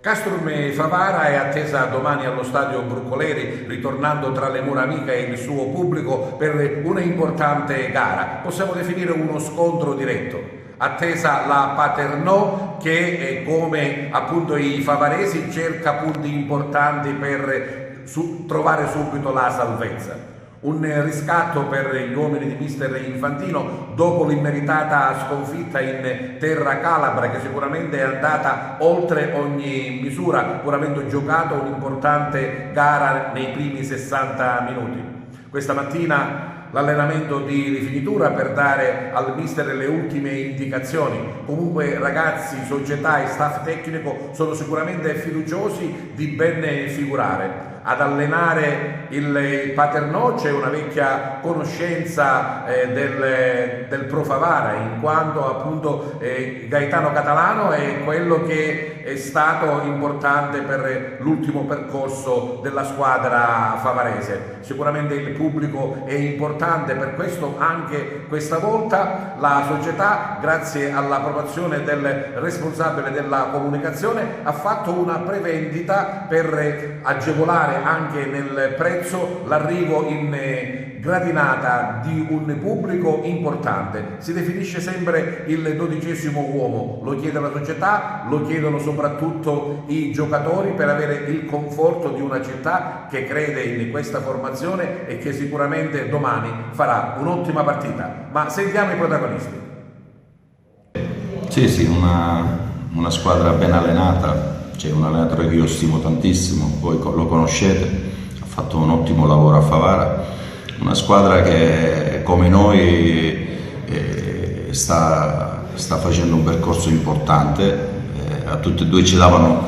Castrum Favara è attesa domani allo stadio Bruncoleri, ritornando tra le mura amiche e il suo pubblico per una importante gara. Possiamo definire uno scontro diretto. Attesa la Paternò che, come appunto i favaresi, cerca punti importanti per trovare subito la salvezza. Un riscatto per gli uomini di mister Infantino dopo l'immeritata sconfitta in terra calabra, che sicuramente è andata oltre ogni misura, pur avendo giocato un'importante gara nei primi 60 minuti. Questa mattina l'allenamento di rifinitura per dare al mister le ultime indicazioni. Comunque ragazzi, società e staff tecnico sono sicuramente fiduciosi di ben figurare. Ad allenare il Paternò c'è una vecchia conoscenza del Pro Favara, in quanto appunto Gaetano Catalano è quello che è stato importante per l'ultimo percorso della squadra favarese. Sicuramente il pubblico è importante, per questo anche questa volta la società, grazie all'approvazione del responsabile della comunicazione, ha fatto una prevendita per agevolare anche nel prezzo l'arrivo in gradinata di un pubblico importante. Si definisce sempre il 12° uomo, lo chiede la società, lo chiedono soprattutto i giocatori, per avere il conforto di una città che crede in questa formazione e che sicuramente domani farà un'ottima partita. Ma sentiamo i protagonisti. Sì, una squadra ben allenata. C'è un allenatore che io stimo tantissimo, voi lo conoscete, ha fatto un ottimo lavoro a Favara, una squadra che come noi sta facendo un percorso importante, a tutti e due ci davano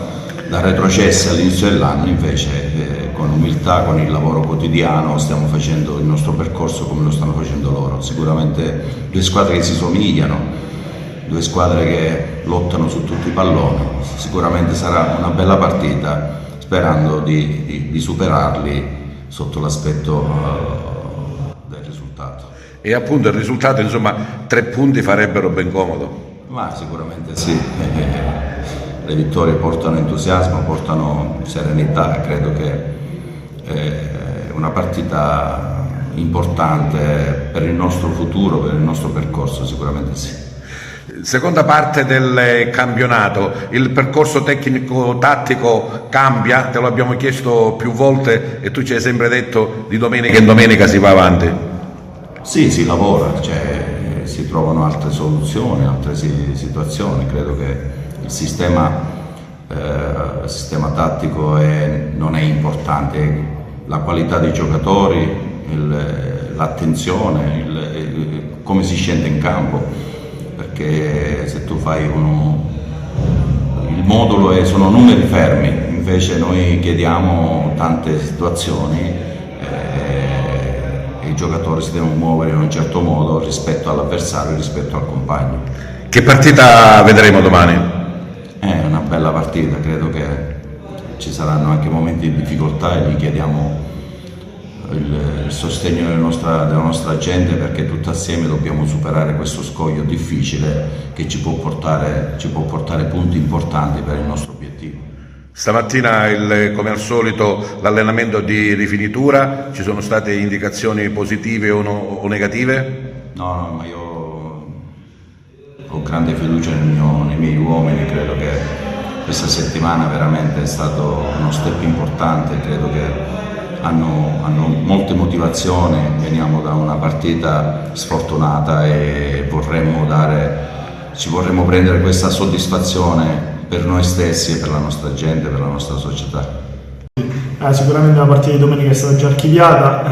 da retrocessi all'inizio dell'anno, invece con umiltà, con il lavoro quotidiano stiamo facendo il nostro percorso come lo stanno facendo loro. Sicuramente due squadre che si somigliano, due squadre che lottano su tutti i palloni. Sicuramente sarà una bella partita, sperando di superarli sotto l'aspetto del risultato. E appunto il risultato, insomma, 3 punti farebbero ben comodo. Ma sicuramente sì, le vittorie portano entusiasmo, portano serenità, credo che è una partita importante per il nostro futuro, per il nostro percorso, sicuramente sì. Seconda parte del campionato, il percorso tecnico-tattico cambia, te lo abbiamo chiesto più volte e tu ci hai sempre detto di domenica in domenica si va avanti. Sì, si lavora, si trovano altre soluzioni, altre situazioni. Credo che il sistema tattico non è importante, la qualità dei giocatori, l'attenzione, come si scende in campo. Perché se tu fai il modulo sono numeri fermi, invece noi chiediamo tante situazioni e i giocatori si devono muovere in un certo modo rispetto all'avversario, rispetto al compagno. Che partita vedremo domani? È una bella partita, credo che ci saranno anche momenti di difficoltà e gli chiediamo il sostegno della nostra gente, perché tutti assieme dobbiamo superare questo scoglio difficile che ci può portare punti importanti per il nostro obiettivo. Stamattina, come al solito, l'allenamento di rifinitura, ci sono state indicazioni positive o negative? No, ma io ho grande fiducia nei miei uomini, credo che questa settimana veramente è stato uno step importante, credo che hanno molte motivazioni, veniamo da una partita sfortunata e ci vorremmo prendere questa soddisfazione per noi stessi e per la nostra gente, per la nostra società. Sicuramente la partita di domenica è stata già archiviata,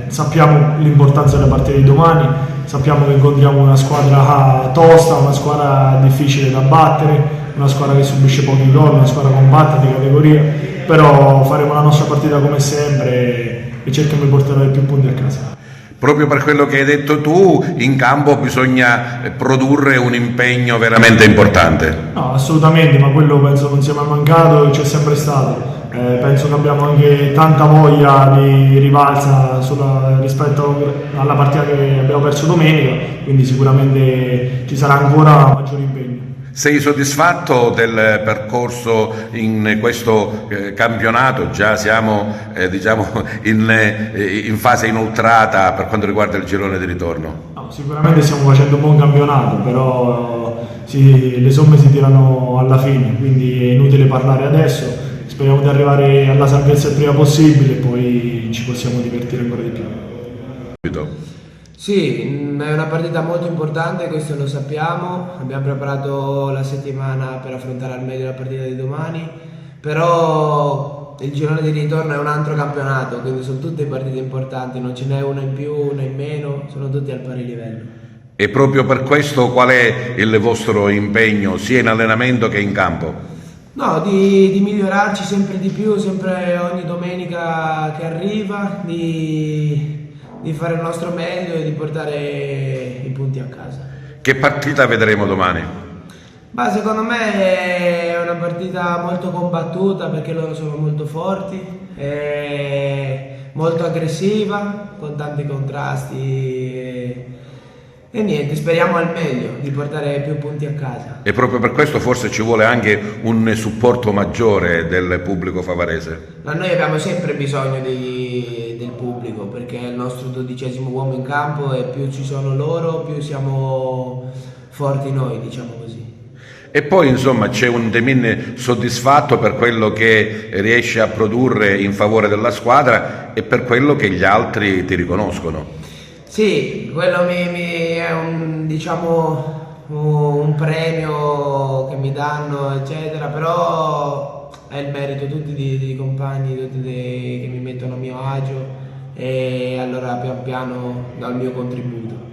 sappiamo l'importanza della partita di domani, sappiamo che incontriamo una squadra tosta, una squadra difficile da battere, una squadra che subisce pochi gol, una squadra compatta di categoria, però faremo la nostra partita come sempre e cerchiamo di portare più punti a casa. Proprio per quello che hai detto tu, in campo bisogna produrre un impegno veramente importante. No, assolutamente, ma quello penso non sia mai mancato e c'è sempre stato. Penso che abbiamo anche tanta voglia di rivalsa rispetto alla partita che abbiamo perso domenica, quindi sicuramente ci sarà ancora maggiore impegno. Sei soddisfatto del percorso in questo campionato? Già siamo in fase inoltrata per quanto riguarda il girone di ritorno. No, sicuramente stiamo facendo un buon campionato, però le somme si tirano alla fine, quindi è inutile parlare adesso. Speriamo di arrivare alla salvezza il prima possibile e poi ci possiamo divertire ancora di più. Sì, è una partita molto importante, questo lo sappiamo, abbiamo preparato la settimana per affrontare al meglio la partita di domani, però il girone di ritorno è un altro campionato, quindi sono tutte partite importanti, non ce n'è una in più, una in meno, sono tutti al pari livello. E proprio per questo qual è il vostro impegno, sia in allenamento che in campo? No, di migliorarci sempre di più, sempre ogni domenica che arriva, di fare il nostro meglio e di portare i punti a casa. Che partita vedremo domani? Ma secondo me è una partita molto combattuta perché loro sono molto forti, molto aggressiva, con tanti contrasti e niente, speriamo al meglio di portare più punti a casa. E proprio per questo forse ci vuole anche un supporto maggiore del pubblico favarese. Ma noi abbiamo sempre bisogno del pubblico perché è il nostro 12° uomo in campo e più ci sono loro più siamo forti noi, diciamo così. E poi insomma c'è un Demin soddisfatto per quello che riesce a produrre in favore della squadra e per quello che gli altri ti riconoscono. Sì, quello è un premio che mi danno, eccetera, però è il merito tutti dei compagni, che mi mettono a mio agio e allora pian piano do il mio contributo.